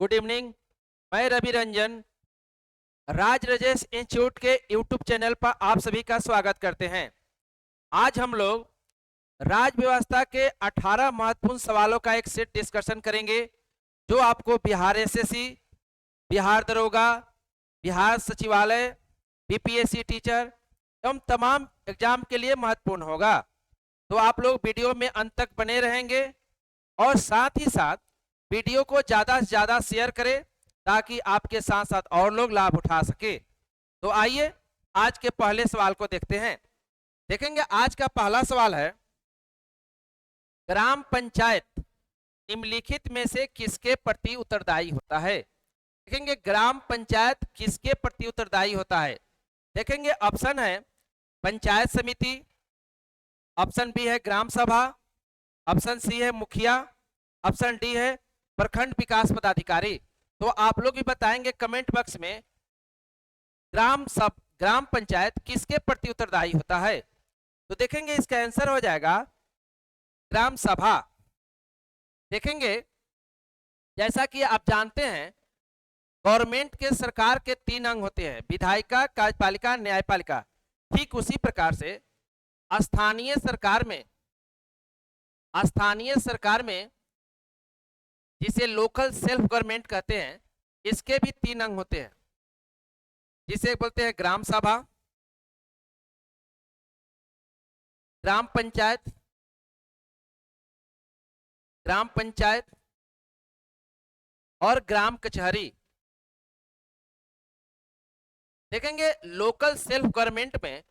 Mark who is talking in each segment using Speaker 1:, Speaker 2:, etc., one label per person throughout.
Speaker 1: Good evening. मैं रवि रंजन राज Rajesh institute के YouTube channel पर आप सभी का स्वागत करते हैं। आज हम लोग राज व्यवस्था के 18 महत्वपूर्ण सवालों का एक सेट डिस्कशन करेंगे, जो आपको बिहार एसएससी, बिहार दरोगा, बिहार सचिवालय, बीपीएससी टीचर एवं तमाम एग्जाम के लिए महत्वपूर्ण होगा। तो आप लोग वीडियो में अंत तक बने रहेंगे और साथ ही साथ वीडियो को ज़्यादा से ज़्यादा शेयर करें ताकि आपके साथ साथ और लोग लाभ उठा सके। तो आइए आज के पहले सवाल को देखते हैं। देखेंगे आज का पहला सवाल है, ग्राम पंचायत निम्नलिखित में से किसके प्रति उत्तरदायी होता है। देखेंगे ग्राम पंचायत किसके प्रति उत्तरदायी होता है। देखेंगे ऑप्शन है पंचायत समिति, ऑप्शन बी है ग्राम सभा, ऑप्शन सी है मुखिया, ऑप्शन डी है प्रखंड विकास पदाधिकारी। तो आप लोग भी बताएंगे कमेंट बॉक्स में ग्राम पंचायत किसके प्रति उत्तरदायी होता है। तो देखेंगे इसका आंसर हो जाएगा ग्राम सभा। देखेंगे जैसा कि आप जानते हैं गवर्नमेंट के सरकार के 3 अंग होते हैं, विधायिका, कार्यपालिका, न्यायपालिका। ठीक उसी प्रकार से स्थानीय सरकार में जिसे लोकल सेल्फ गवर्नमेंट कहते हैं, इसके भी 3 अंग होते हैं, जिसे बोलते हैं ग्राम सभा, ग्राम पंचायत और ग्राम कचहरी। देखेंगे लोकल सेल्फ गवर्नमेंट में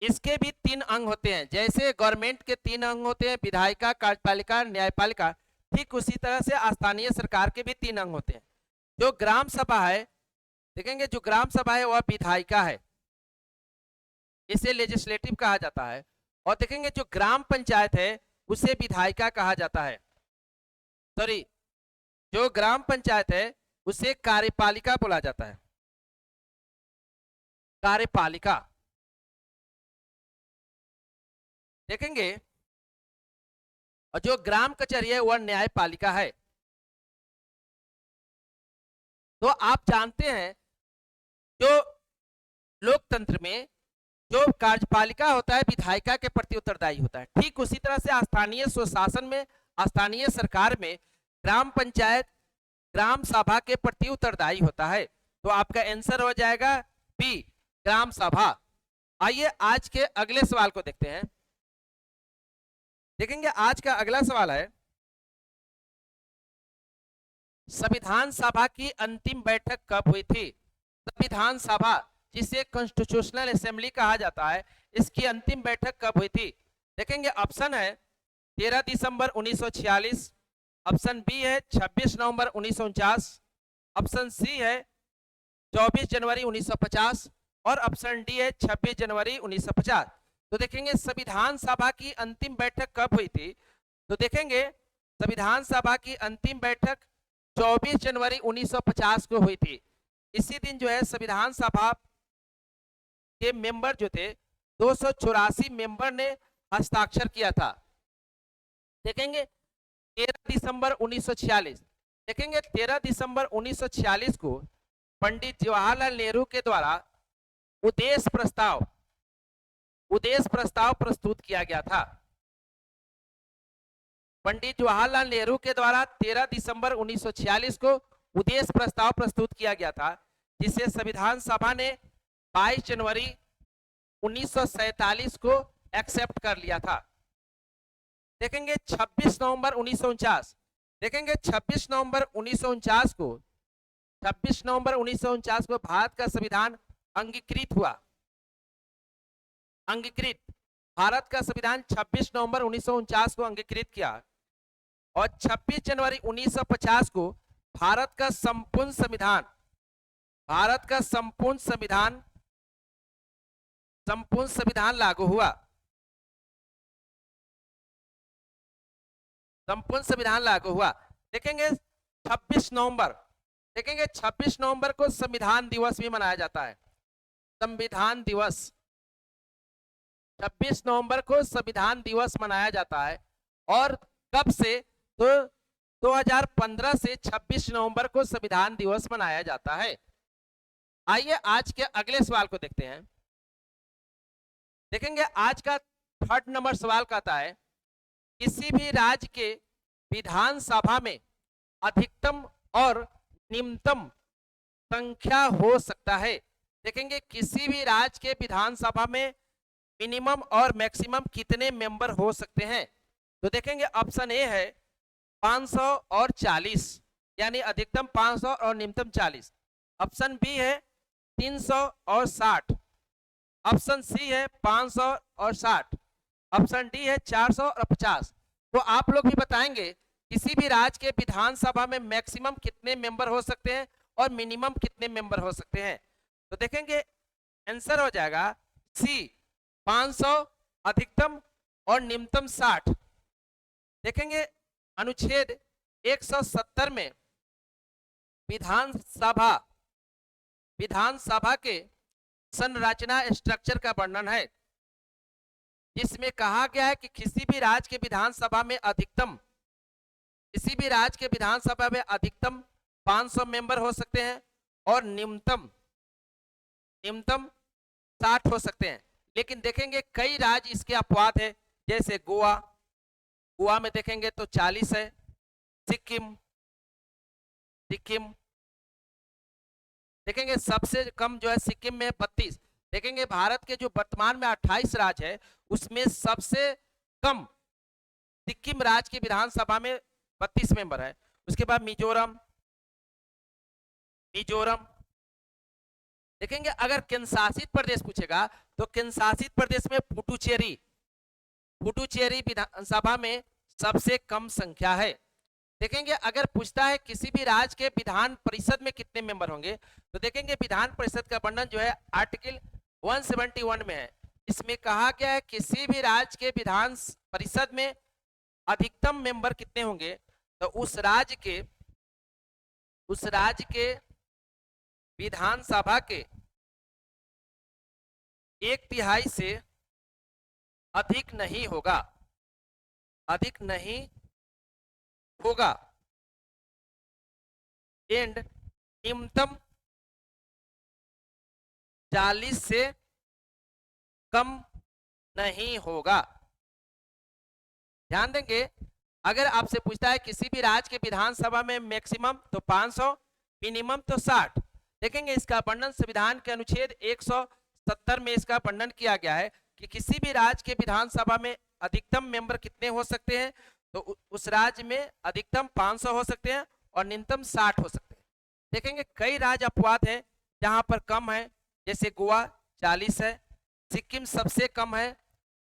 Speaker 1: इसके भी 3 अंग होते हैं। जैसे गवर्नमेंट के 3 अंग होते हैं, विधायिका, कार्यपालिका, न्यायपालिका, ठीक उसी तरह से स्थानीय सरकार के भी 3 अंग होते हैं। जो ग्राम सभा है, देखेंगे जो ग्राम सभा है वह विधायिका है, इसे लेजिस्लेटिव कहा जाता है। और देखेंगे जो ग्राम पंचायत है उसे विधायिका कहा जाता है। सॉरी, जो ग्राम पंचायत है उसे कार्यपालिका बोला जाता है, कार्यपालिका। देखेंगे और जो ग्राम कचहरी है वह न्यायपालिका है। तो आप जानते हैं जो लोकतंत्र में जो कार्यपालिका होता है विधायिका के प्रति उत्तरदायी होता है। ठीक उसी तरह से स्थानीय स्वशासन में, स्थानीय सरकार में ग्राम पंचायत ग्राम सभा के प्रति उत्तरदायी होता है। तो आपका आंसर हो जाएगा बी, ग्राम सभा। आइए आज के अगले सवाल को देखते हैं। देखेंगे आज का अगला सवाल है, संविधान सभा की अंतिम बैठक कब हुई थी। संविधान सभा जिसे कॉन्स्टिट्यूशनल असेंबली कहा जाता है, इसकी अंतिम बैठक कब हुई थी। देखेंगे ऑप्शन है 13 दिसंबर 1946, ऑप्शन बी है 26 नवंबर 1949, ऑप्शन सी है 24 जनवरी 1950 और ऑप्शन डी है 26 जनवरी 1950। तो देखेंगे संविधान सभा की अंतिम बैठक कब हुई थी। तो देखेंगे संविधान सभा की अंतिम बैठक 24 जनवरी 1950 को हुई थी। इसी दिन जो है संविधान सभा के मेंबर जो थे 284 मेंबर ने हस्ताक्षर किया था। देखेंगे 13 दिसंबर 1946, देखेंगे 13 दिसंबर 1946 को पंडित जवाहरलाल नेहरू के द्वारा उद्देश्य प्रस्ताव प्रस्तुत किया गया था। पंडित जवाहरलाल नेहरू के द्वारा 13 दिसंबर 1946 को उद्देश्य प्रस्ताव प्रस्तुत किया गया था, जिसे संविधान सभा ने 22 जनवरी 1947 को एक्सेप्ट कर लिया था। देखेंगे 26 नवंबर 1949, देखेंगे 26 नवंबर 1949 को भारत का संविधान अंगीकृत हुआ। भारत का संविधान 26 नवंबर 1949 को अंगीकृत किया और 26 जनवरी 1950 को भारत का संपूर्ण संविधान लागू हुआ। देखेंगे 26 नवंबर को संविधान दिवस भी मनाया जाता है। संविधान दिवस 26 नवंबर को संविधान दिवस मनाया जाता है। और कब से, तो 2015 से 26 नवंबर को संविधान दिवस मनाया जाता है। आइए आज के अगले सवाल को देखते हैं। देखेंगे आज का 3rd नंबर सवाल कहता है, किसी भी राज्य के विधानसभा में अधिकतम और न्यूनतम संख्या हो सकता है। देखेंगे किसी भी राज्य के विधानसभा में मिनिमम और मैक्सिमम कितने मेंबर हो सकते हैं। तो देखेंगे ऑप्शन ए है 500 और 40, यानी अधिकतम 500 और न्यूनतम 40। ऑप्शन बी है 300 और 60। ऑप्शन सी है 500 और 60। ऑप्शन डी है 400 और 50। तो आप लोग भी बताएंगे किसी भी राज्य के विधानसभा में मैक्सिमम कितने मेंबर हो सकते हैं और मिनिमम कितने मेंबर हो सकते हैं। तो देखेंगे आंसर हो जाएगा सी 500 अधिकतम और न्यूनतम 60। देखेंगे अनुच्छेद 170 में विधानसभा के संरचना स्ट्रक्चर का वर्णन है, जिसमें कहा गया है कि किसी भी राज्य के विधानसभा में अधिकतम 500 मेंबर हो सकते हैं और न्यूनतम 60 हो सकते हैं। लेकिन देखेंगे कई राज्य इसके अपवाद है, जैसे गोवा में देखेंगे तो 40 है, सिक्किम देखेंगे सबसे कम जो है सिक्किम में 32। देखेंगे भारत के जो वर्तमान में 28 राज्य है उसमें सबसे कम सिक्किम राज्य की विधानसभा में 32 मेंबर है। उसके बाद मिजोरम देखेंगे। अगर केंद्र शासित प्रदेश पूछेगा तो केंद्र शासित प्रदेश में पुडुचेरी विधानसभा में सबसे कम संख्या है। देखेंगे अगर पूछता है किसी भी राज्य के विधान परिषद में कितने मेंबर होंगे, तो देखेंगे विधान परिषद का वर्णन जो है आर्टिकल 171 में है। इसमें कहा गया है किसी भी राज्य के विधान परिषद में अधिकतम मेंबर कितने होंगे, तो उस राज्य के विधानसभा के 1/3 से अधिक नहीं होगा एंड न्यूनतम 40 से कम नहीं होगा। ध्यान देंगे अगर आपसे पूछता है किसी भी राज्य के विधानसभा में मैक्सिमम तो 500, मिनिमम तो 60। देखेंगे इसका वर्णन संविधान के अनुच्छेद 170 में इसका वर्णन किया गया है कि किसी भी राज्य के विधानसभा में अधिकतम मेंबर कितने हो सकते हैं, तो उस राज्य में अधिकतम 500 हो सकते हैं और न्यूनतम 60 हो सकते हैं। देखेंगे कई राज्य अपवाद हैं जहां पर कम है, जैसे गोवा 40 है, सिक्किम सबसे कम है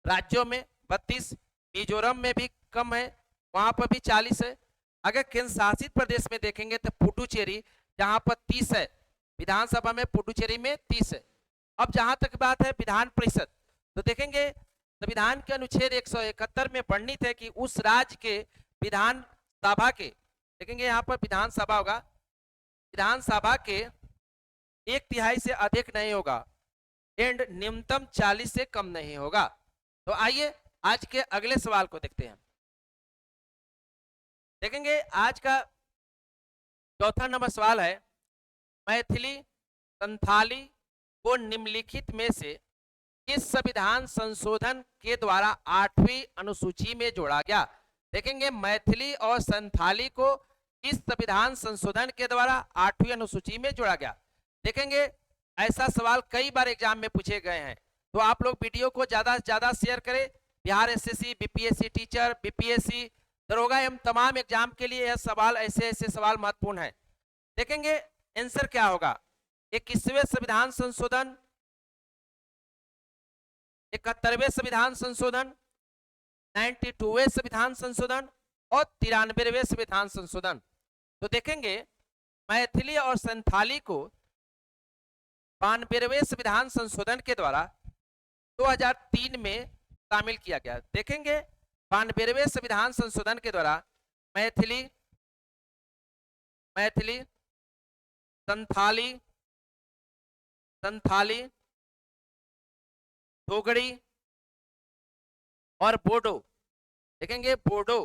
Speaker 1: राज्यों में 32, मिजोरम में भी कम है, वहां पर भी 40 है। अगर केंद्र शासित प्रदेश में देखेंगे तो पुडुचेरी जहां पर 30 है, विधानसभा में पुडुचेरी में 30 है। अब जहां तक बात है विधान परिषद, तो देखेंगे संविधान के अनुच्छेद 171 में वर्णित है कि उस राज्य के विधानसभा के, देखेंगे यहाँ पर विधानसभा होगा, विधानसभा के 1/3 से अधिक नहीं होगा एंड न्यूनतम 40 से कम नहीं होगा। तो आइए आज के अगले सवाल को देखते हैं। देखेंगे आज का 4था नंबर सवाल है, मैथिली संथाली को निम्नलिखित में से किस संविधान संशोधन के द्वारा 8वीं अनुसूची में जोड़ा गया। देखेंगे मैथिली और संथाली को किस संविधान संशोधन के द्वारा 8वीं अनुसूची में जोड़ा गया। देखेंगे ऐसा सवाल कई बार एग्जाम में पूछे गए हैं, तो आप लोग वीडियो को ज्यादा से ज्यादा शेयर करें। Bihar SSC, BPSC teacher, BPSC, दरोगा एवं तमाम एग्जाम के लिए यह सवाल ऐसे सवाल महत्वपूर्ण है। देखेंगे आंसर क्या होगा, 21वें संविधान संशोधन, 71वें संविधान संशोधन, 92वें संविधान संशोधन और 93वें संविधान संशोधन। तो देखेंगे मैथिली और संथाली को 92वें संविधान संशोधन के द्वारा 2003 में शामिल किया गया। देखेंगे 92वें संविधान संशोधन के द्वारा मैथिली, संथाली, डोगरी और बोडो, देखेंगे बोडो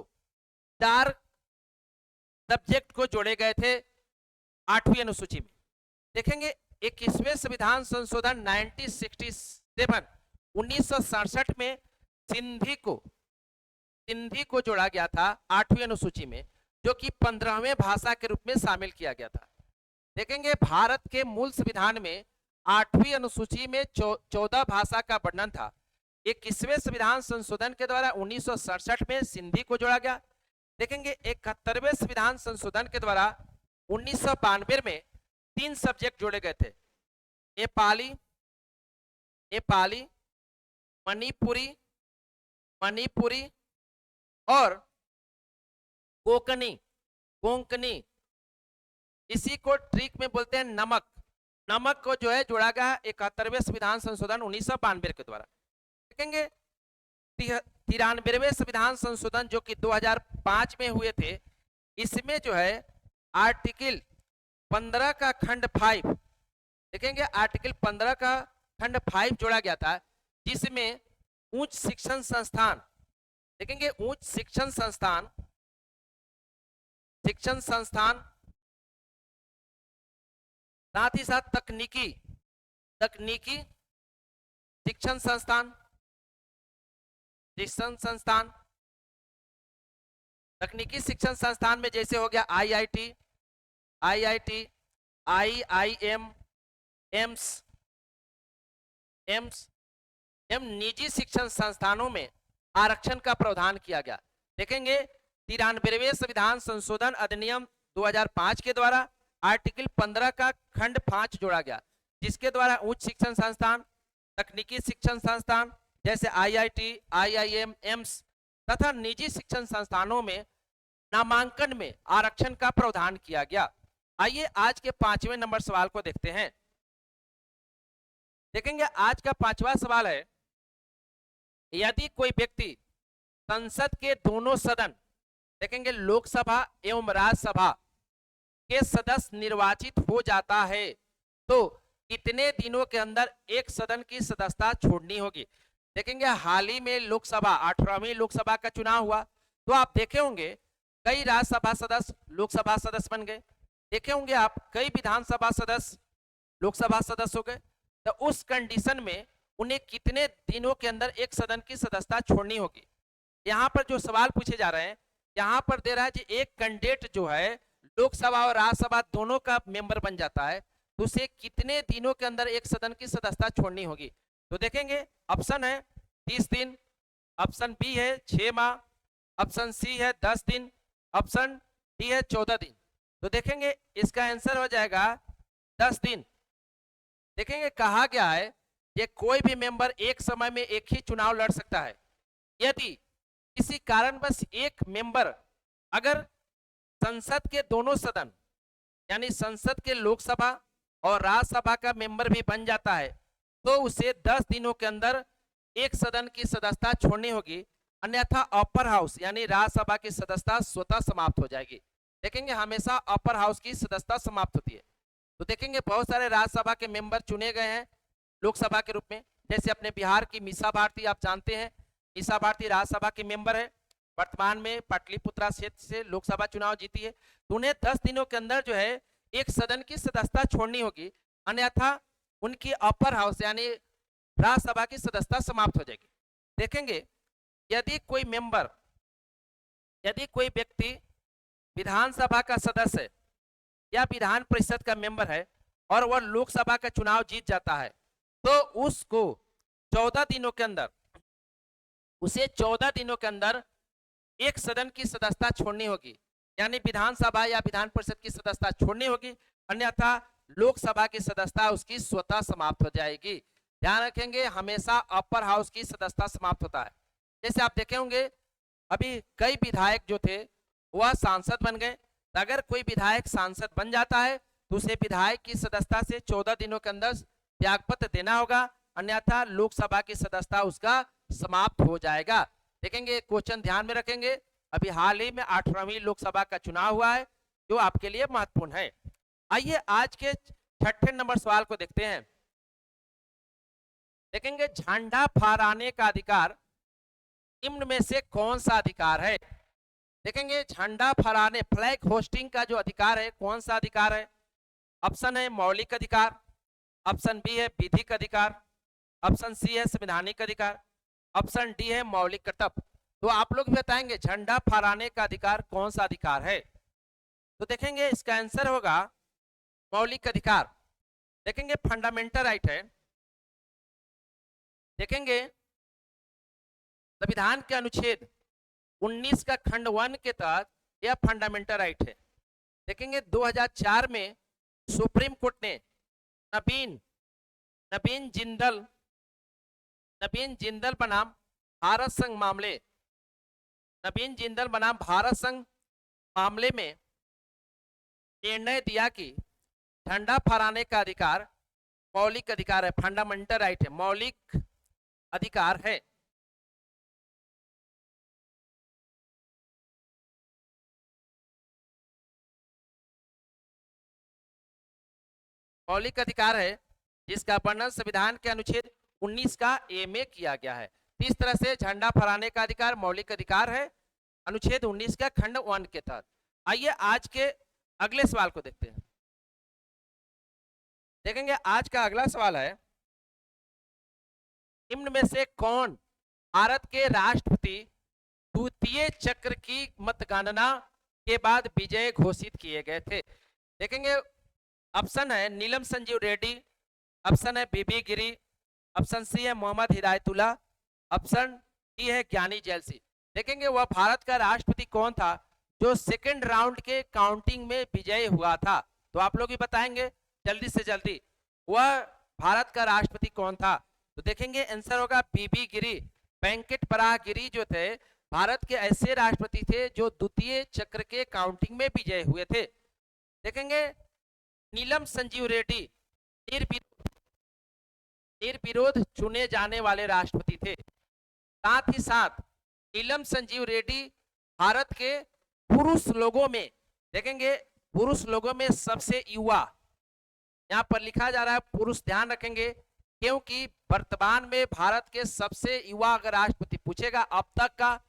Speaker 1: 4 सब्जेक्ट को जोड़े गए थे 8वीं अनुसूची में। देखेंगे 21वें संविधान संशोधन 1967 में सिंधी को जोड़ा गया था 8वीं अनुसूची में, जो कि 15वें भाषा के रूप में शामिल किया गया था। देखेंगे भारत के मूल संविधान में 8वीं अनुसूची में 14 भाषा का वर्णन था। 21वें संविधान संशोधन के द्वारा 1967 में सिंधी को जोड़ा गया। देखेंगे 71वें संविधान संशोधन के द्वारा 1992 में 3 सब्जेक्ट जोड़े गए थे, नेपाली, मणिपुरी और कोंकणी। इसी को ट्रिक में बोलते हैं नमक को जो है जोड़ा गया 71वें संविधान संशोधन 1992 के द्वारा। देखेंगे 93वें संविधान संशोधन जो कि 2005 में हुए थे, इसमें जो है आर्टिकल 15 का खंड 5, देखेंगे आर्टिकल 15 का खंड 5 जोड़ा गया था, जिसमें उच्च शिक्षण संस्थान, देखेंगे उच्च शिक्षण संस्थान साथ ही साथ तकनीकी शिक्षण संस्थान, तकनीकी शिक्षण संस्थान में जैसे हो गया IIT, IIM, एम्स, निजी शिक्षण संस्थानों में आरक्षण का प्रावधान किया गया। देखेंगे 93वें संविधान संशोधन अधिनियम 2005 के द्वारा आर्टिकल 15 का खंड 5 जोड़ा गया, जिसके द्वारा उच्च शिक्षण संस्थान, तकनीकी शिक्षण संस्थान जैसे IIT, IIM, एम्स तथा निजी शिक्षण संस्थानों में नामांकन में आरक्षण का प्रावधान किया गया। आइए आज के 5वें नंबर सवाल को देखते हैं। देखेंगे आज का 5वां सवाल है, यदि कोई व्यक्ति संसद के दोनों सदन, देखेंगे लोकसभा एवं राज्यसभा के सदस्य निर्वाचित हो जाता है तो कितने दिनों के अंदर एक सदन की सदस्यता छोड़नी होगी। देखेंगे हाल ही में लोकसभा 18वीं लोकसभा का चुनाव हुआ, तो आप देखे होंगे कई राज्यसभा सदस्य लोकसभा सदस्य बन गए, देखे होंगे आप कई विधानसभा सदस्य लोकसभा सदस्य हो गए। तो उस कंडीशन में उन्हें कितने दिनों के अंदर एक सदन की सदस्यता छोड़नी होगी। यहाँ पर जो सवाल पूछे जा रहे हैं, यहाँ पर दे रहा है कि एक कैंडिडेट जो है लोकसभा और राज्यसभा दोनों का मेंबर बन जाता है, तो उसे कितने दिनों के अंदर एक सदन की सदस्यता छोड़नी होगी। तो देखेंगे ऑप्शन है 30 दिन, ऑप्शन बी है 6 माह, ऑप्शन सी है 10 दिन, ऑप्शन डी है 14 दिन। तो देखेंगे इसका आंसर हो जाएगा 10 दिन। देखेंगे कहा गया है ये कोई भी मेंबर एक समय में एक ही चुनाव लड़ सकता है। यदि किसी कारणवश एक मेंबर अगर संसद के दोनों सदन यानी संसद के लोकसभा और राज्यसभा का मेंबर भी बन जाता है, तो उसे 10 दिनों के अंदर एक सदन की सदस्यता छोड़नी होगी, अन्यथा अपर हाउस यानी राज्यसभा की सदस्यता स्वतः समाप्त हो जाएगी। देखेंगे हमेशा अपर हाउस की सदस्यता समाप्त होती है। तो देखेंगे बहुत सारे राज्यसभा के मेंबर चुने गए हैं लोकसभा के रूप में, जैसे अपने बिहार की मीसा भारती, आप जानते हैं मीसा भारती राज्यसभा की मेंबर है, वर्तमान में पाटलिपुत्रा क्षेत्र से लोकसभा चुनाव जीती है। तो उन्हें 10 दिनों के अंदर जो है एक सदन की सदस्यता छोड़नी होगी, अन्यथा उनकी अपर हाउस यानी राज्यसभा की सदस्यता समाप्त हो जाएगी। देखेंगे यदि कोई व्यक्ति विधानसभा का सदस्य या विधान परिषद का मेंबर है और वह लोकसभा का चुनाव जीत जाता है, तो उसको 14 दिनों के अंदर एक सदन की सदस्यता छोड़नी होगी, यानी विधानसभा या विधान परिषद की सदस्यता छोड़नी होगी, अन्यथा लोकसभा की सदस्यता उसकी स्वतः समाप्त हो जाएगी। ध्यान रखेंगे हमेशा अपर हाउस की सदस्यता समाप्त होता है। जैसे आप देखे होंगे अभी कई विधायक जो थे वह सांसद बन गए, तो अगर कोई विधायक सांसद बन जाता है तो उसे विधायक की सदस्यता से 14 दिनों के अंदर त्यागपत्र देना होगा, अन्यथा लोकसभा की सदस्यता उसका समाप्त हो जाएगा। देखेंगे क्वेश्चन ध्यान में रखेंगे, अभी हाल ही में 18वीं लोकसभा का चुनाव हुआ है जो आपके लिए महत्वपूर्ण है। आइए आज के 6ठे नंबर सवाल को देखते हैं। देखेंगे झंडा फहराने का अधिकार निम्न में से कौन सा अधिकार है। देखेंगे झंडा फहराने, फ्लैग होस्टिंग का जो अधिकार है कौन सा अधिकार है? ऑप्शन है मौलिक अधिकार, ऑप्शन बी है विधिक अधिकार, ऑप्शन सी है संवैधानिक अधिकार, ऑप्शन डी है मौलिक कर्तव्य। तो आप लोग बताएंगे झंडा फहराने का अधिकार कौन सा अधिकार है? तो देखेंगे इसका आंसर होगा मौलिक अधिकार। देखेंगे फंडामेंटल राइट है। देखेंगे संविधान के अनुच्छेद 19 का खंड 1 के तहत यह फंडामेंटल राइट है। देखेंगे 2004 में सुप्रीम कोर्ट ने नवीन नवीन जिंदल नवीन जिंदल बनाम भारत संघ मामले नवीन जिंदल बनाम भारत संघ मामले में निर्णय दिया कि झंडा फहराने का अधिकार मौलिक अधिकार है, फंडामेंटल राइट है, मौलिक अधिकार है। मौलिक अधिकार है जिसका वर्णन संविधान के अनुच्छेद 19 का ए में किया गया है। इस तरह से झंडा फहराने का अधिकार मौलिक अधिकार है अनुच्छेद 19 का खंड 1 के तहत। आइए आज के अगले सवाल को देखते हैं। देखेंगे आज का अगला सवाल है, निम्न में से कौन भारत के राष्ट्रपति द्वितीय चक्र की मतगणना के बाद विजय घोषित किए गए थे? देखेंगे ऑप्शन है नीलम संजीव रेड्डी, ऑप्शन है बीबी गिरी, ऑप्शन सी है मोहम्मद हिदायतुल्लाह, ऑप्शन डी है ज्ञानी जैल सिंह। देखेंगे वह भारत का राष्ट्रपति कौन था जो सेकंड राउंड के काउंटिंग में विजयी हुआ था? तो आप लोग भी बताएंगे जल्दी से जल्दी, वह भारत का राष्ट्रपति कौन था? तो देखेंगे आंसर होगा बीबी गिरी। वेंकट प्रयाग गिरी जो थे भारत के ऐसे राष्ट्रपति थे जो द्वितीय चक्र के काउंटिंग में विजयी हुए थे। देखेंगे नीलम संजीव रेड्डी निर्विरोध चुने जाने वाले राष्ट्रपति थे। साथ ही साथ नीलम संजीव रेड्डी भारत के पुरुष लोगों में, देखेंगे पुरुष लोगों में सबसे युवा, यहाँ पर लिखा जा रहा है पुरुष, ध्यान रखेंगे क्योंकि वर्तमान में भारत के सबसे युवा अगर राष्ट्रपति पूछेगा अब तक का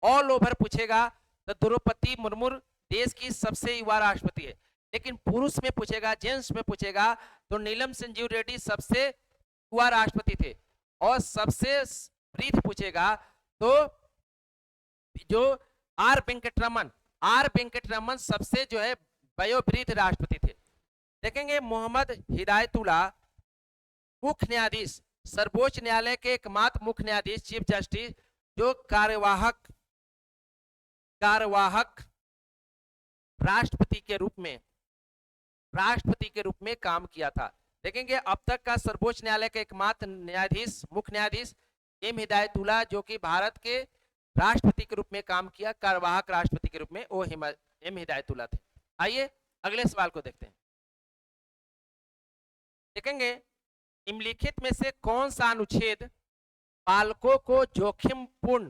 Speaker 1: ऑल ओवर पूछेगा तो द्रौपदी मुर्मू देश की सबसे युवा राष्ट्रपति है, लेकिन पुरुष में पूछेगा, जेंट्स में पूछेगा तो नीलम संजीव रेड्डी सबसे युवा राष्ट्रपति थे। और सबसे वृद्ध पूछेगा तो जो आर वेंकटरमन सबसे जो है वयोवृद्ध राष्ट्रपति थे। देखेंगे मोहम्मद हिदायतुल्लाह मुख्य न्यायाधीश, सर्वोच्च न्यायालय के एकमात्र मुख्य न्यायाधीश, चीफ जस्टिस जो कार्यवाहक राष्ट्रपति के रूप में काम किया था। देखेंगे अब तक का सर्वोच्च न्यायालय के एकमात्र न्यायाधीश, मुख्य न्यायाधीश एम हिदायतुल्लाह जो कि भारत के राष्ट्रपति के रूप में काम किया, कार्यवाहक राष्ट्रपति के रूप में, वो एम हिदायतुल्लाह थे। आइए अगले सवाल को देखते हैं। देखेंगे निम्नलिखित में से कौन सा अनुच्छेद बालकों को जोखिमपूर्ण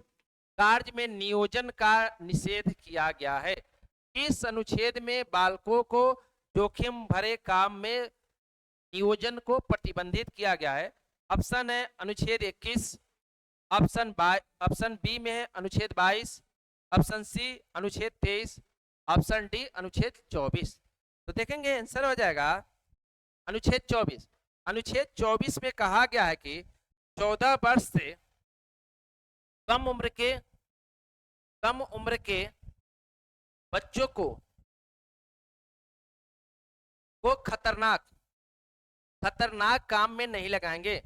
Speaker 1: कार्य में नियोजन का निषेध किया गया है? इस अनुच्छेद में बालकों को जोखिम भरे काम में नियोजन को प्रतिबंधित किया गया है। ऑप्शन है अनुच्छेद 21, ऑप्शन बी में है अनुच्छेद 22, ऑप्शन सी अनुच्छेद 23, ऑप्शन डी अनुच्छेद 24। तो देखेंगे आंसर हो जाएगा अनुच्छेद 24। अनुच्छेद 24 में कहा गया है कि 14 वर्ष से कम उम्र के बच्चों को खतरनाक काम में नहीं लगाएंगे,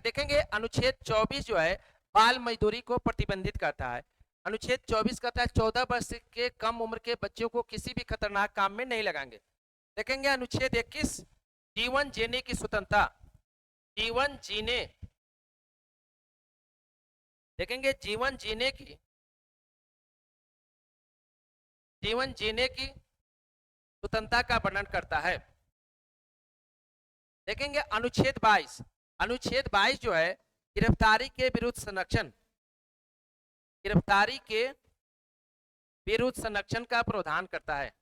Speaker 1: देखेंगे अनुच्छेद 24 जो है बाल मजदूरी को प्रतिबंधित करता है। अनुच्छेद 24 कहता है 14 वर्ष के कम उम्र के बच्चों को किसी भी खतरनाक काम में नहीं लगाएंगे। देखेंगे अनुच्छेद 21 जीवन जीने की स्वतंत्रता, देखेंगे जीवन जीने की स्वतंत्रता का वर्णन करता है। देखेंगे अनुच्छेद 22 जो है गिरफ्तारी के विरुद्ध संरक्षण का प्रावधान करता है।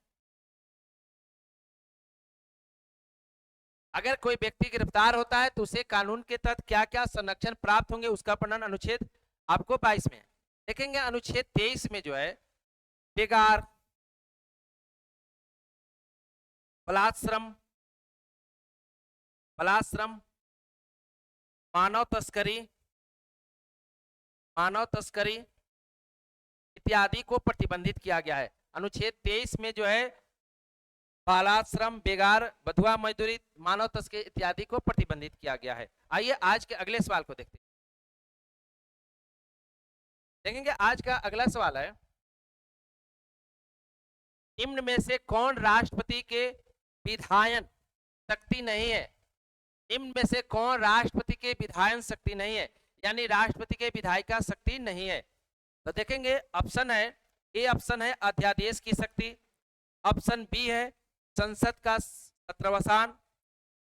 Speaker 1: अगर कोई व्यक्ति गिरफ्तार होता है तो उसे कानून के तहत क्या क्या संरक्षण प्राप्त होंगे उसका वर्णन अनुच्छेद आपको 22 में है। देखेंगे अनुच्छेद 23 में जो है बेगार, बलात्श्रम, मानव तस्करी इत्यादि को प्रतिबंधित किया गया है। अनुच्छेद 23 में जो है बालाश्रम, बेगार, बधुआ मजदूरी, मानव तस्करी इत्यादि को प्रतिबंधित किया गया है। आइए आज के अगले सवाल को देखते हैं। देखेंगे आज का अगला सवाल है, निम्न में से कौन राष्ट्रपति के विधायन शक्ति नहीं है? निम्न में से कौन राष्ट्रपति के विधायन शक्ति नहीं है, यानी राष्ट्रपति के विधायिका शक्ति नहीं है? तो देखेंगे ऑप्शन है, ए ऑप्शन है अध्यादेश की शक्ति, ऑप्शन बी है संसद का सत्रावसान,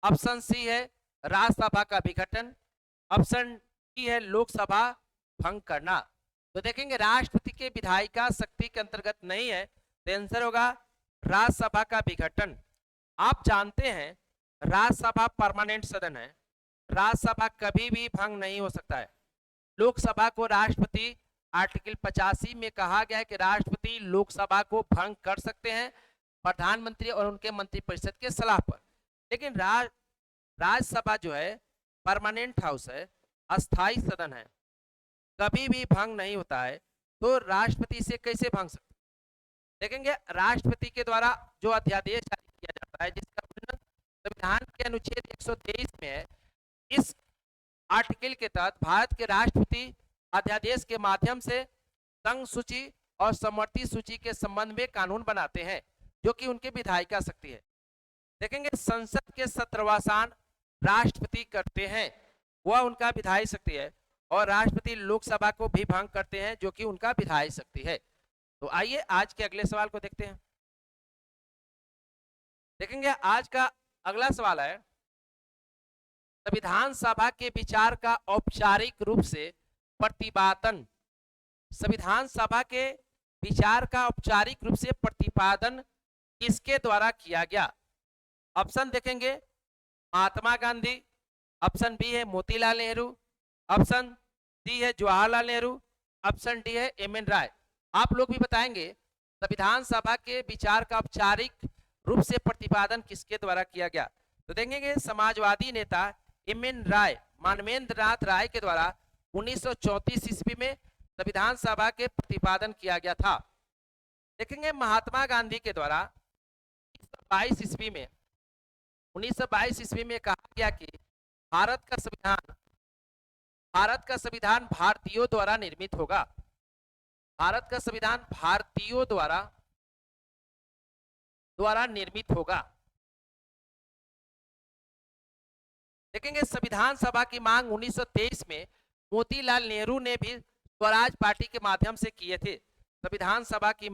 Speaker 1: ऑप्शन सी है राज्यसभा का विघटन, ऑप्शन डी है लोकसभा भंग करना। तो देखेंगे राष्ट्रपति के विधायिका शक्ति के अंतर्गत नहीं है, तो आंसर होगा राज्यसभा का विघटन। आप जानते हैं राज्यसभा परमानेंट सदन है, राज्यसभा कभी भी भंग नहीं हो सकता है। लोकसभा को राष्ट्रपति आर्टिकल 85 में कहा गया है कि राष्ट्रपति लोकसभा को भंग कर सकते हैं प्रधानमंत्री और उनके मंत्रिपरिषद के सलाह पर, लेकिन राज्यसभा जो है परमानेंट हाउस है, अस्थाई सदन है, कभी भी भंग नहीं होता है, तो राष्ट्रपति से कैसे भंग सकते? देखेंगे राष्ट्रपति के द्वारा जो अध्यादेश जारी किया जाता है जिसका उल्लंघन संविधान के अनुच्छेद 123 में है, इस आर्टिकल के तहत भारत के राष्ट्रपति अध्यादेश के माध्यम से संघ सूची और समवर्ती सूची के संबंध में कानून बनाते हैं जो कि उनके विधायिका शक्ति है। देखेंगे संसद के सत्रावसान राष्ट्रपति करते हैं, वह उनका विधायी शक्ति है, और राष्ट्रपति लोकसभा को भी भंग करते हैं जो कि उनका विधायी शक्ति है। तो आइए आज के अगले सवाल को देखते हैं। देखेंगे आज का अगला सवाल है, संविधान सभा के विचार का औपचारिक रूप से प्रतिपादन, संविधान सभा के विचार का औपचारिक रूप से प्रतिपादन किसके द्वारा किया गया? ऑप्शन देखेंगे महात्मा गांधी, ऑप्शन बी है मोतीलाल नेहरू, ऑप्शन सी है जवाहरलाल नेहरू, ऑप्शन डी है एम.एन. राय। आप लोग भी बताएंगे संविधान सभा के विचार का औपचारिक रूप से प्रतिपादन किसके द्वारा किया गया? तो देखेंगे समाजवादी नेता एम.एन. राय, मानवेंद्र नाथ राय के द्वारा 1934 ईस्वी में संविधान सभा के प्रतिपादन किया गया था। देखेंगे महात्मा गांधी के द्वारा 1922 ईस्वी में कहा गया कि भारत का संविधान भारतीयों द्वारा निर्मित होगा, भारत का संविधान भारतीयों द्वारा निर्मित होगा। देखेंगे संविधान सभा की मांग 1923 में मोतीलाल नेहरू ने भी स्वराज पार्टी के माध्यम से किए थे। संविधान सभा की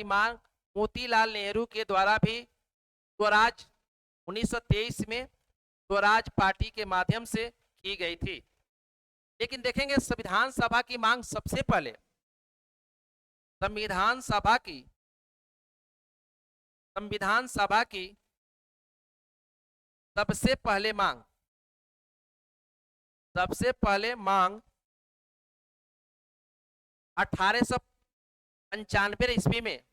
Speaker 1: मांग मोतीलाल नेहरू के द्वारा भी स्वराज 1923 में स्वराज पार्टी के माध्यम से की गई थी। लेकिन देखेंगे संविधान सभा की मांग सबसे पहले संविधान सभा की सबसे पहले मांग 1895 ईस्वी में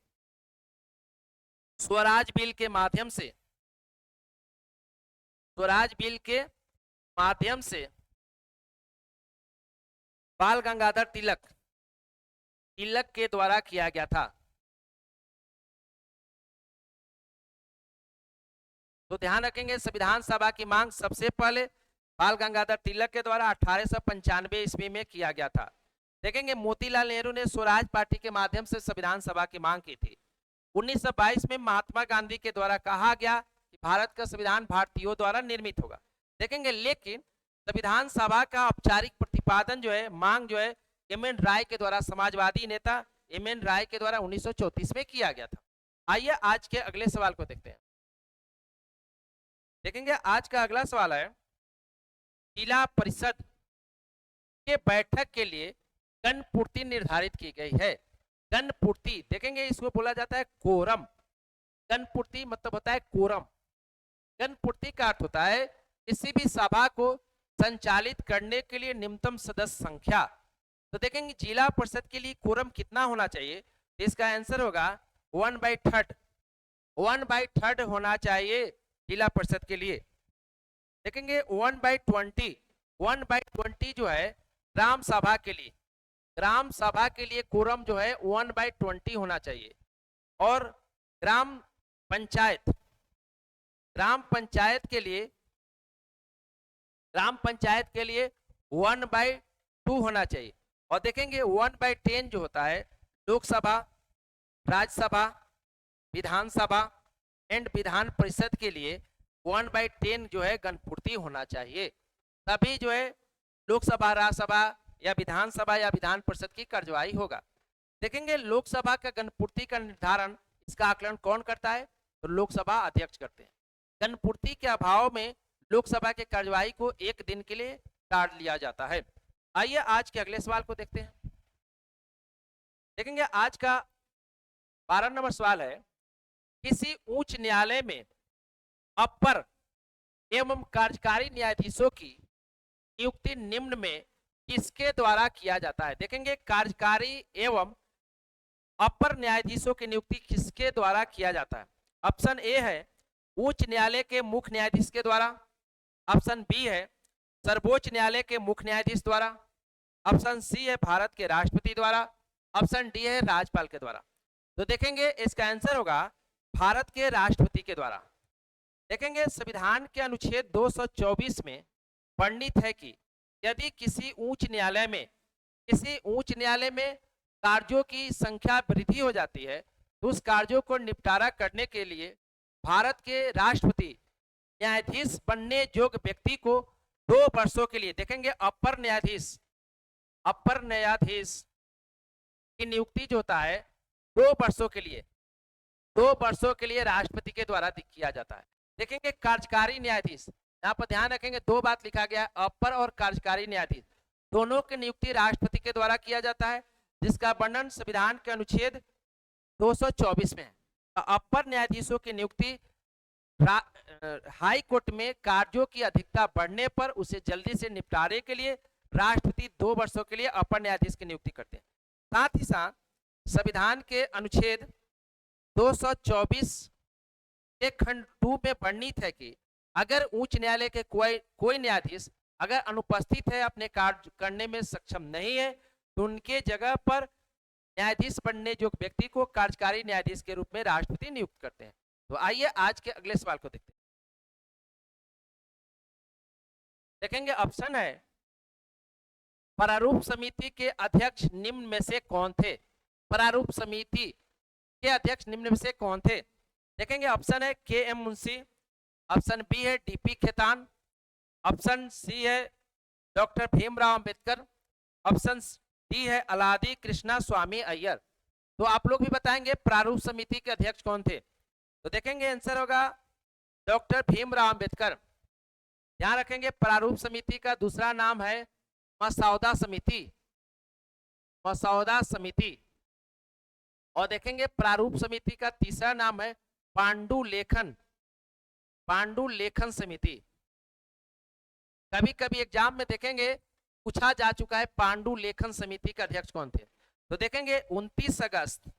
Speaker 1: स्वराज बिल के माध्यम से बाल गंगाधर तिलक के द्वारा किया गया था। तो ध्यान रखेंगे संविधान सभा की मांग सबसे पहले बाल गंगाधर तिलक के द्वारा 1895 ईस्वी में किया गया था। देखेंगे मोतीलाल नेहरू ने स्वराज पार्टी के माध्यम से संविधान सभा की मांग की थी। 1922 में महात्मा गांधी के द्वारा कहा गया कि भारत का संविधान भारतीयों द्वारा निर्मित होगा। देखेंगे लेकिन संविधान सभा का औपचारिक प्रतिपादन जो है, मांग जो है, एम.एन. राय के द्वारा, समाजवादी नेता एम.एन. राय के द्वारा 1934 में किया गया था। आइए आज के अगले सवाल को देखते हैं। देखेंगे आज का अगला सवाल है, जिला परिषद के बैठक के लिए गण पूर्ति निर्धारित की गई है। गण पूर्ति, देखेंगे इसको बोला जाता है कोरम। गण पूर्ति मतलब होता है कोरम। गणपूर्ति का अर्थ होता है किसी भी सभा को संचालित करने के लिए न्यूनतम सदस्य संख्या। तो देखेंगे जिला परिषद के लिए कोरम कितना होना चाहिए, तो इसका आंसर होगा 1/3। 1/3 होना चाहिए जिला परिषद के लिए। देखेंगे 1/20, 1/20 जो है ग्राम सभा के लिए, ग्राम सभा के लिए कोरम जो है 1/20 होना चाहिए। और ग्राम पंचायत, ग्राम पंचायत के लिए, ग्राम पंचायत के लिए 1/2 होना चाहिए। और देखेंगे 1/10 जो होता है लोकसभा, राज्यसभा, विधानसभा एंड विधान परिषद के लिए 1/10 जो है गणपूर्ति होना चाहिए। तभी जो है लोकसभा, राज्यसभा या विधानसभा या विधान परिषद की कार्यवाही होगा। देखेंगे लोकसभा का गणपूर्ति का निर्धारण, इसका आकलन कौन करता है, तो लोकसभा अध्यक्ष करते हैं। गणपूर्ति के अभाव में लोकसभा के कार्यवाही को एक दिन के लिए टाल लिया जाता है। आइए आज के अगले सवाल को देखते हैं। देखेंगे आज का 12 नंबर सवाल है, किसी उच्च न्यायालय में अपर एवं कार्यकारी न्यायाधीशों की नियुक्ति निम्न में किसके द्वारा किया जाता है। देखेंगे कार्यकारी एवं अपर न्यायाधीशों की नियुक्ति किसके द्वारा किया जाता है। ऑप्शन ए है उच्च न्यायालय के मुख्य न्यायाधीश के द्वारा, ऑप्शन बी है सर्वोच्च न्यायालय के मुख्य न्यायाधीश द्वारा, ऑप्शन सी है भारत के राष्ट्रपति द्वारा, ऑप्शन डी है राज्यपाल के द्वारा। तो देखेंगे इसका आंसर होगा भारत के राष्ट्रपति के द्वारा। देखेंगे संविधान के अनुच्छेद 224 में वर्णित है कि यदि किसी उच्च न्यायालय में कार्यों की संख्या वृद्धि हो जाती है तो उस कार्यों को निपटारा करने के लिए भारत के राष्ट्रपति न्यायाधीश बनने योग्य व्यक्ति को 2 वर्षों के लिए, देखेंगे अपर न्यायाधीश की नियुक्ति जो होता है 2 वर्षों के लिए, 2 वर्षों के लिए राष्ट्रपति के द्वारा किया जाता है। देखेंगे कार्यकारी न्यायाधीश, यहाँ पर ध्यान रखेंगे 2 बात लिखा गया है, अपर और कार्यकारी न्यायाधीश दोनों की नियुक्ति राष्ट्रपति के द्वारा किया जाता है, जिसका वर्णन संविधान के अनुच्छेद 224 में है। अपर न्यायाधीशों की नियुक्ति हाई कोर्ट में कार्यों की अधिकता बढ़ने पर उसे जल्दी से निपटारे के लिए राष्ट्रपति 2 वर्षों के लिए अपर न्यायाधीश की नियुक्ति करते हैं। साथ ही साथ संविधान के अनुच्छेद 224 के खंड 2 में वर्णित है कि अगर उच्च न्यायालय के कोई न्यायाधीश अगर अनुपस्थित है, अपने कार्य करने में सक्षम नहीं है, तो उनके जगह पर न्यायाधीश बनने जो व्यक्ति को कार्यकारी न्यायाधीश के रूप में राष्ट्रपति नियुक्त करते हैं। तो आइए आज के अगले सवाल को देखते हैं। देखेंगे ऑप्शन है प्रारूप समिति के अध्यक्ष निम्न में से कौन थे। प्रारूप समिति के अध्यक्ष निम्न में से कौन थे। देखेंगे ऑप्शन है के.एम. मुंशी, ऑप्शन बी है डी.पी. खेतान, ऑप्शन सी है doctor Bhimrao Ambedkar, option D है अलादी कृष्णा स्वामी अय्यर। तो आप लोग भी बताएंगे प्रारूप समिति के अध्यक्ष कौन थे। तो देखेंगे आंसर होगा डॉक्टर भीमराव अंबेडकर। ध्यान रखेंगे प्रारूप समिति का दूसरा नाम है मसौदा समिति, मसौदा समिति। और देखेंगे प्रारूप समिति का तीसरा नाम है पांडुलेखन, पांडुलेखन समिति। कभी कभी एग्जाम में देखेंगे पूछा जा चुका है पांडुलेखन समिति के अध्यक्ष कौन थे। तो देखेंगे 29 अगस्त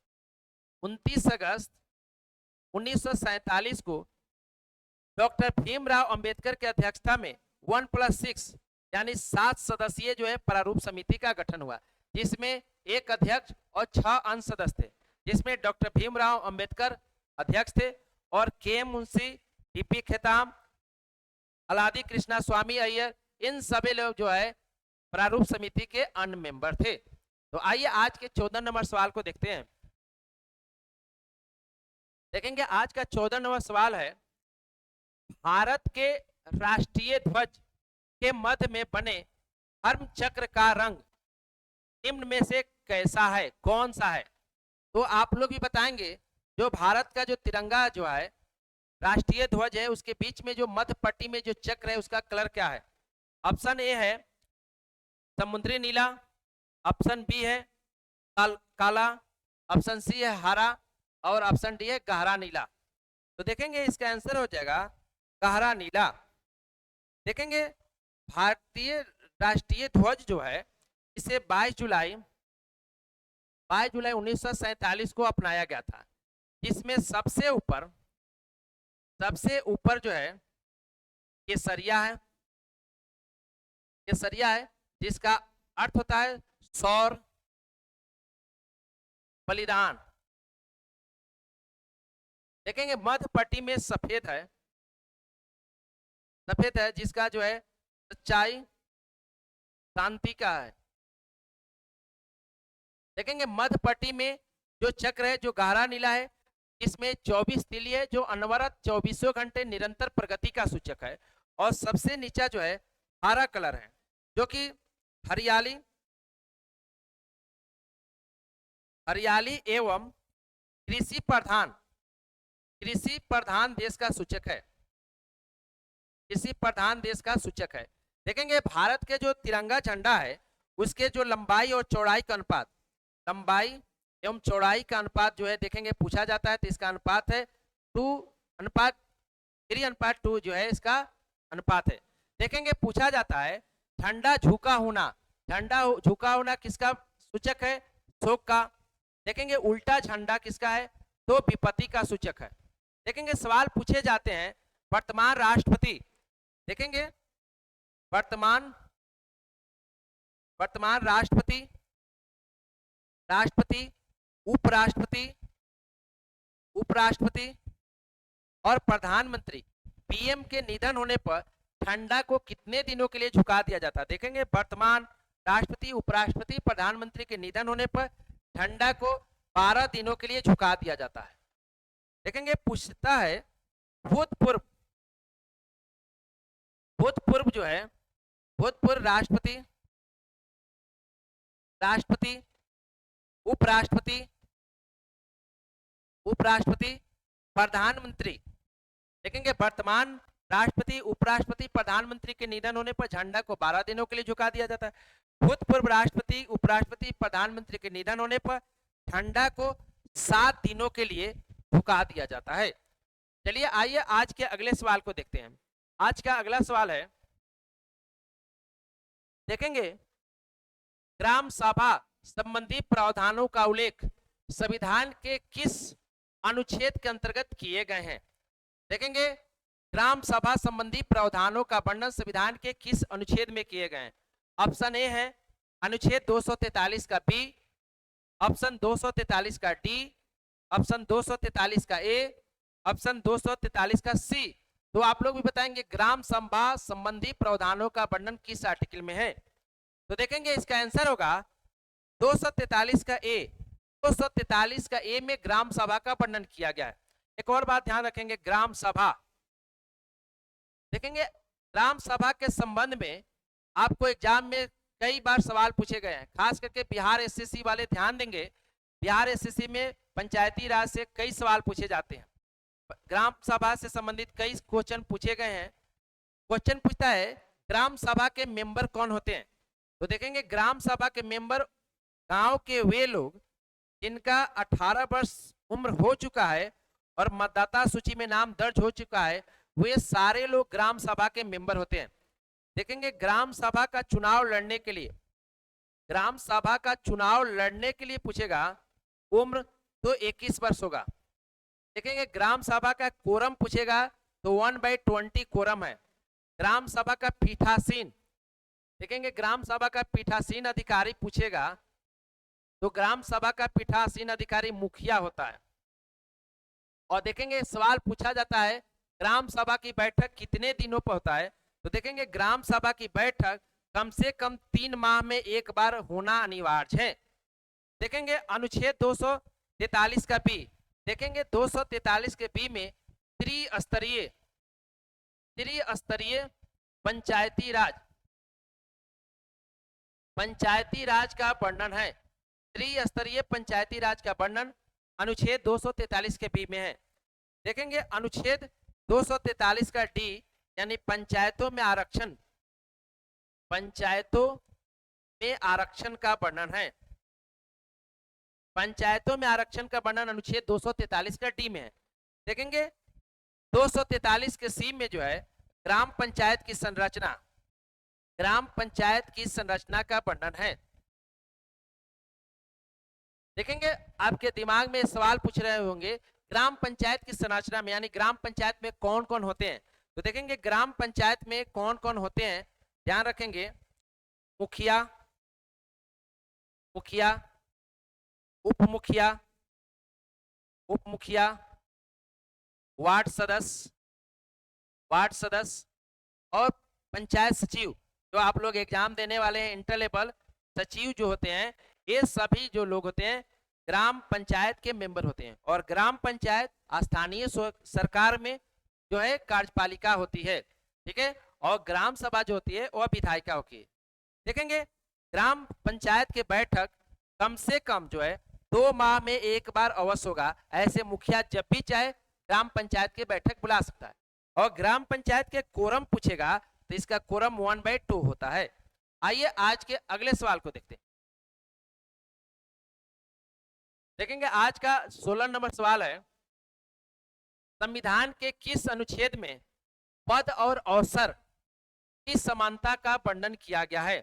Speaker 1: 1947 को डॉक्टर भीमराव अंबेडकर के अध्यक्षता में 1+6 यानी 7 सदस्यीय जो है प्रारूप समिति का गठन हुआ, जिसमें 1 अध्यक्ष और 6 अन्य सदस्य थे, जिसमें डॉक्टर भीमराव अंबेडकर अध्यक्ष थे और के.एम. मुंशी, डी.पी. खेतान, अलादी कृष्णा स्वामी अय्यर, इन सभी लोग जो है प्रारूप समिति के अन्य मेंबर थे। तो आइए आज के 14 नंबर सवाल को देखते हैं। देखेंगे आज का 14 नंबर सवाल है, भारत के राष्ट्रीय ध्वज के मध्य में बने धर्म चक्र का रंग निम्न में से कैसा है, कौन सा है। तो आप लोग भी बताएंगे जो भारत का जो तिरंगा जो है राष्ट्रीय ध्वज है, उसके बीच में जो मध्य पट्टी में जो चक्र है उसका कलर क्या है। ऑप्शन ए है समुद्री नीला, ऑप्शन बी है काला, ऑप्शन सी है हरा और ऑप्शन डी है गहरा नीला। तो देखेंगे इसका आंसर हो जाएगा गहरा नीला। देखेंगे भारतीय राष्ट्रीय ध्वज जो है इसे 22 जुलाई 1947 को अपनाया गया था, जिसमें सबसे ऊपर जो है केसरिया है, केसरिया है, जिसका अर्थ होता है सौर बलिदान। देखेंगे मध्य पट्टी में सफेद है, जिसका जो है सच्चाई शांति का है। देखेंगे मध्य पट्टी में जो चक्र है जो गहरा नीला है, इसमें 24 तिली है, जो अनवरत 24 घंटे निरंतर प्रगति का सूचक है। और सबसे नीचा जो है हरा कलर है, जो कि हरियाली एवं कृषि प्रधान देश का सूचक है, कृषि प्रधान देश का सूचक है। देखेंगे भारत के जो तिरंगा झंडा है उसके जो लंबाई और चौड़ाई का अनुपात, लंबाई एवं चौड़ाई का अनुपात जो है देखेंगे पूछा जाता है, तो इसका अनुपात है 3:2 जो है इसका अनुपात है। देखेंगे पूछा जाता है झंडा झुका होना किसका सूचक है? शोक का। देखेंगे उल्टा झंडा किसका है? तो विपत्ति का सूचक है। देखेंगे सवाल पूछे जाते हैं वर्तमान राष्ट्रपति, देखेंगे वर्तमान राष्ट्रपति, उपराष्ट्रपति और प्रधानमंत्री पीएम के निधन होने पर झंडा को कितने दिनों के लिए झुका दिया जाता है? देखेंगे वर्तमान राष्ट्रपति, उपराष्ट्रपति, प्रधानमंत्री के निधन होने पर झंडा को 12 दिनों के लिए झुका दिया जाता है। देखेंगे पूछता है भूतपूर्व जो है भूतपूर्व राष्ट्रपति, उपराष्ट्रपति, प्रधानमंत्री। देखेंगे वर्तमान राष्ट्रपति, उपराष्ट्रपति, प्रधानमंत्री के निधन होने पर झंडा को 12 दिनों के लिए झुका दिया जाता है। भूतपूर्व राष्ट्रपति, उपराष्ट्रपति, प्रधानमंत्री के निधन होने पर झंडा को 7 दिनों के लिए झुका दिया जाता है। चलिए आइए आज के अगले सवाल को देखते हैं। आज का अगला सवाल है, देखेंगे ग्राम सभा संबंधी प्रावधानों का उल्लेख संविधान के किस अनुच्छेद के अंतर्गत किए गए हैं? देखेंगे ग्राम सभा संबंधी प्रावधानों का वर्णन संविधान के किस अनुच्छेद में किए गए हैं? ऑप्शन ए है अनुच्छेद 243 का बी, ऑप्शन 243 का डी, ऑप्शन 243 का ए, ऑप्शन 243 का सी। तो आप लोग भी बताएंगे ग्राम सभा संबंधी प्रावधानों का वर्णन किस आर्टिकल में है? तो देखेंगे इसका आंसर होगा 243 का ए। 243 का ए में ग्राम सभा का वर्णन किया गया है। एक और बात ध्यान रखेंगे, ग्राम सभा, देखेंगे ग्राम सभा के संबंध में आपको एग्जाम में कई बार सवाल पूछे गए हैं, खास करके बिहार एसएससी वाले ध्यान देंगे। बिहार एसएससी में पंचायती राज से कई सवाल पूछे जाते हैं, ग्राम सभा से संबंधित कई क्वेश्चन पूछे गए हैं। क्वेश्चन पूछता है ग्राम सभा के मेंबर कौन होते हैं? तो देखेंगे ग्राम सभा के मेंबर गांव के वे लोग जिनका 18 वर्ष उम्र हो चुका है और मतदाता सूची में नाम दर्ज हो चुका है, वे सारे लोग ग्राम सभा के मेंबर होते हैं। देखेंगे ग्राम सभा का चुनाव लड़ने के लिए, ग्राम सभा का चुनाव लड़ने के लिए पूछेगा उम्र तो 21 वर्ष होगा। देखेंगे ग्राम सभा का कोरम पूछेगा तो 1/20 कोरम है। ग्राम सभा का पीठासीन, देखेंगे ग्राम सभा का पीठासीन अधिकारी पूछेगा तो ग्राम सभा का पीठासीन अधिकारी मुखिया होता है। और देखेंगे सवाल पूछा जाता है ग्राम सभा की बैठक कितने दिनों पर होता है? तो देखेंगे ग्राम सभा की बैठक कम से कम 3 माह में एक बार होना अनिवार्य है। देखेंगे अनुच्छेद 243 का बी, देखेंगे 243 के बी में त्रिस्तरीय पंचायती राज का वर्णन है। त्रिस्तरीय पंचायती राज का वर्णन अनुच्छेद 243 के बी में है। देखेंगे अनुच्छेद 243 का डी यानी पंचायतों में आरक्षण का वर्णन है। पंचायतों में आरक्षण का वर्णन अनुच्छेद 243 का डी में है। देखेंगे 243 के सी में जो है ग्राम पंचायत की संरचना, ग्राम पंचायत की संरचना का वर्णन है। देखेंगे आपके दिमाग में सवाल पूछ रहे होंगे ग्राम पंचायत की संरचना में, यानी ग्राम पंचायत में कौन कौन होते हैं। तो देखेंगे ग्राम पंचायत में कौन कौन होते हैं, ध्यान रखेंगे। मुखिया, मुखिया, उप मुखिया, उप मुखिया, वार्ड सदस्य, वार्ड सदस्य और पंचायत सचिव। जो आप लोग एग्जाम देने वाले हैं इंटर लेवल, सचिव जो होते हैं, ये सभी जो लोग होते हैं ग्राम पंचायत के मेंबर होते हैं। और ग्राम पंचायत स्थानीय सरकार में जो है कार्यपालिका होती है, ठीक है। और ग्राम सभा जो होती है वह विधायिका होती है। देखेंगे ग्राम पंचायत के बैठक कम से कम जो है 2 माह में एक बार अवश्य होगा। ऐसे मुखिया जब भी चाहे ग्राम पंचायत की बैठक बुला सकता है। और ग्राम पंचायत के कोरम पूछेगा तो इसका कोरम 1/2 होता है। आइए आज के अगले सवाल को देखते हैं। देखेंगे आज का 16 नंबर सवाल है, संविधान के किस अनुच्छेद में पद और अवसर की समानता का वर्णन किया गया है।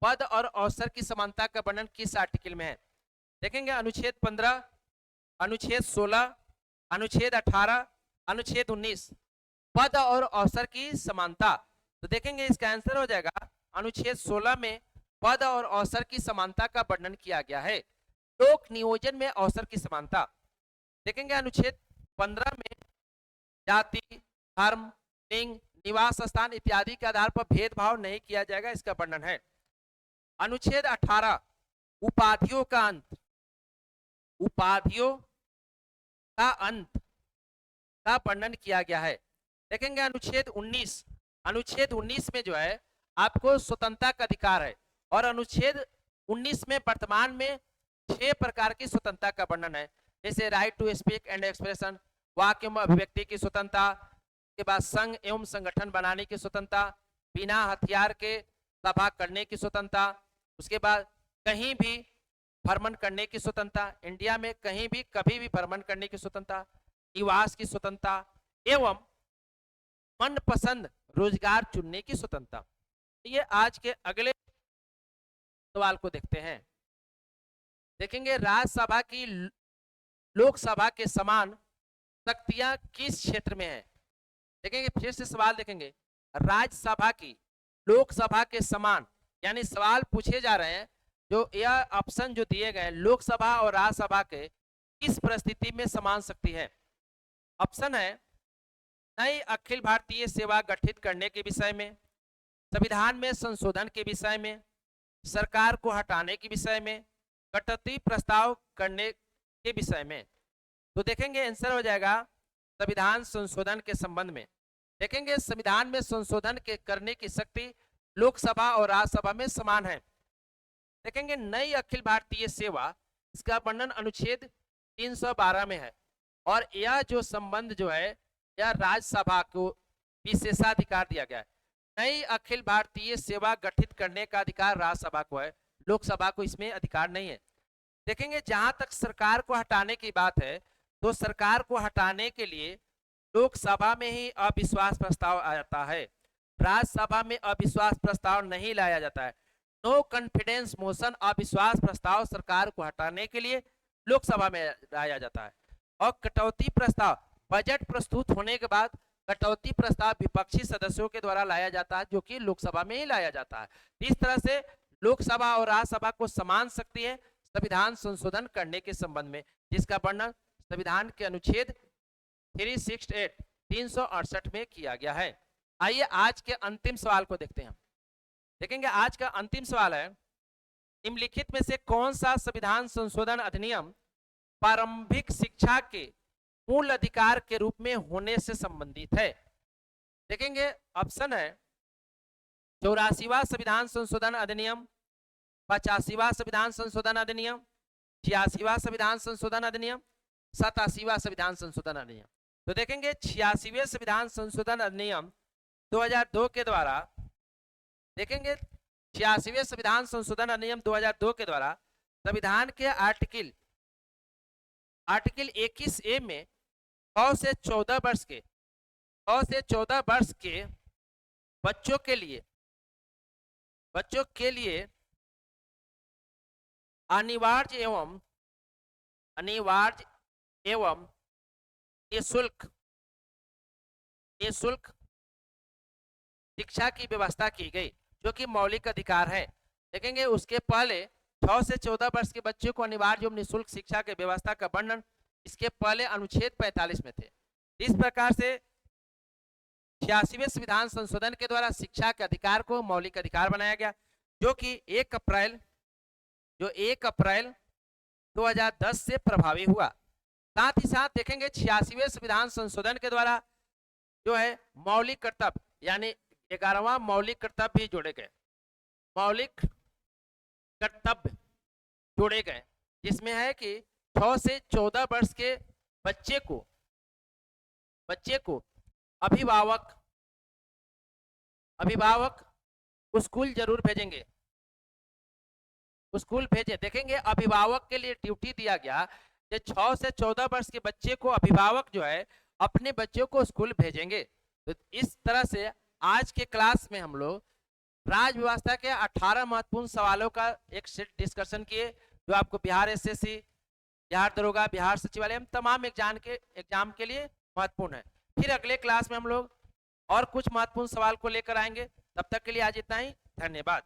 Speaker 1: पद और अवसर की समानता का वर्णन किस आर्टिकल में है। देखेंगे अनुच्छेद 15, अनुच्छेद 16, अनुच्छेद 18, अनुच्छेद 19। पद और अवसर की समानता, तो देखेंगे इसका आंसर हो जाएगा अनुच्छेद 16 में पद और अवसर की समानता का वर्णन किया गया है। लोक नियोजन में अवसर की समानता। देखेंगे अनुच्छेद 15 में जाति, धर्म, लिंग, निवास स्थान इत्यादि के आधार पर भेदभाव नहीं किया जाएगा, इसका वर्णन है। अनुच्छेद 18 उपाधियों का अंत, उपाधियों का अंत का वर्णन किया गया है। देखेंगे अनुच्छेद 19, अनुच्छेद 19 में जो है आपको स्वतंत्रता का अधिकार है। और अनुच्छेद 19 में वर्तमान में 6 प्रकार की स्वतंत्रता का वर्णन है, जैसे right to speak and expression, वाक्य एवं अभिव्यक्ति की स्वतंत्रता, के बाद संघ एवं संगठन बनाने की स्वतंत्रता, बिना हथियार के सभा करने की स्वतंत्रता, उसके बाद कहीं भी भ्रमण करने की स्वतंत्रता, इंडिया में कहीं भी कभी भी भ्रमण करने की स्वतंत्रता, निवास की स्वतंत्रता एवं मनपसंद रोजगार चुनने की स्वतंत्रता। ये आज के अगले सवाल को देखते हैं। देखेंगे राज्यसभा की लोकसभा के समान शक्तियां किस क्षेत्र में है। देखेंगे फिर से सवाल देखेंगे, राज्यसभा की लोकसभा के समान, यानी सवाल पूछे जा रहे हैं जो यह ऑप्शन जो दिए गए लोकसभा और राज्यसभा के किस परिस्थिति में समान शक्ति है। ऑप्शन है नई अखिल भारतीय सेवा गठित करने के विषय में, संविधान में संशोधन के विषय में, सरकार को हटाने के विषय में, कटौती प्रस्ताव करने के विषय में। तो देखेंगे आंसर हो जाएगा संविधान संशोधन के संबंध में। देखेंगे संविधान में संशोधन के करने की शक्ति लोकसभा और राज्यसभा में समान है। देखेंगे नई अखिल भारतीय सेवा, इसका वर्णन अनुच्छेद 312 में है। और यह जो संबंध जो है यह राज्यसभा को विशेषाधिकार दिया गया है। नई अखिल भारतीय सेवा गठित करने का अधिकार राज्यसभा को है, लोकसभा को इसमें अधिकार नहीं है। देखेंगे जहां तक सरकार को हटाने की बात है, तो सरकार को हटाने के लिए लोकसभा में ही अविश्वास प्रस्ताव आ जाता है, राज्यसभा में अविश्वास प्रस्ताव नहीं लाया जाता है। नो कॉन्फिडेंस मोशन, अविश्वास प्रस्ताव सरकार को हटाने के लिए लोकसभा में लाया जाता है। और कटौती प्रस्ताव, बजट प्रस्तुत होने के बाद कटौती प्रस्ताव विपक्षी सदस्यों के द्वारा लाया जाता है, जो कि लोकसभा में ही लाया जाता है। इस तरह से लोकसभा और राज्यसभा को समान शक्ति है संविधान संशोधन करने के संबंध में, जिसका वर्णन संविधान के अनुच्छेद 368 में किया गया है। आइए आज के अंतिम सवाल को देखते हैं। देखेंगे आज का अंतिम सवाल है, निम्नलिखित में से कौन सा संविधान संशोधन अधिनियम प्रारंभिक शिक्षा के मूल अधिकार के रूप में होने से संबंधित है। देखेंगे ऑप्शन है 84वां संविधान संशोधन अधिनियम, 85वां संविधान संशोधन अधिनियम, 86वां संविधान संशोधन अधिनियम, 87वां संविधान संशोधन अधिनियम। तो देखेंगे 86वें संविधान संशोधन अधिनियम 2002 के द्वारा, देखेंगे 86वें संविधान संशोधन अधिनियम 2002 के द्वारा संविधान के आर्टिकल 21A में 9 से 14 वर्ष के 6 से 14 वर्ष के बच्चों के लिए अनिवार्य एवं निःशुल्क शिक्षा की व्यवस्था की गई, जो कि मौलिक अधिकार है। देखेंगे उसके पहले 6 से 14 वर्ष के बच्चों को अनिवार्य एवं निःशुल्क शिक्षा की व्यवस्था का वर्णन इसके पहले अनुच्छेद 45 में थे। इस प्रकार से 86वें संविधान संशोधन के द्वारा शिक्षा के अधिकार को मौलिक अधिकार बनाया गया, जो कि 1 अप्रैल 2010 से प्रभावी हुआ। साथ ही साथ देखेंगे 86वें संविधान संशोधन के द्वारा जो है मौलिक कर्तव्य यानी 11वां मौलिक कर्तव्य भी जोड़े गए। मौलिक कर्तव्य जोड़े गए, जिसमें है कि 6 से 14 वर्ष के बच्चे को अभिभावक स्कूल जरूर भेजेंगे, स्कूल भेजे। देखेंगे अभिभावक के लिए ड्यूटी दिया गया कि 6 से 14 वर्ष के बच्चे को अभिभावक जो है अपने बच्चों को स्कूल भेजेंगे। तो इस तरह से आज के क्लास में हम लोग राज्य व्यवस्था के 18 महत्वपूर्ण सवालों का एक सेट डिस्कशन किए, जो आपको बिहार एसएससी, बिहार दरोगा, बिहार सचिवालय तमाम एग्जाम के लिए महत्वपूर्ण है। फिर अगले क्लास में हम लोग और कुछ महत्वपूर्ण सवाल को लेकर आएंगे। तब तक के लिए आज इतना ही, धन्यवाद।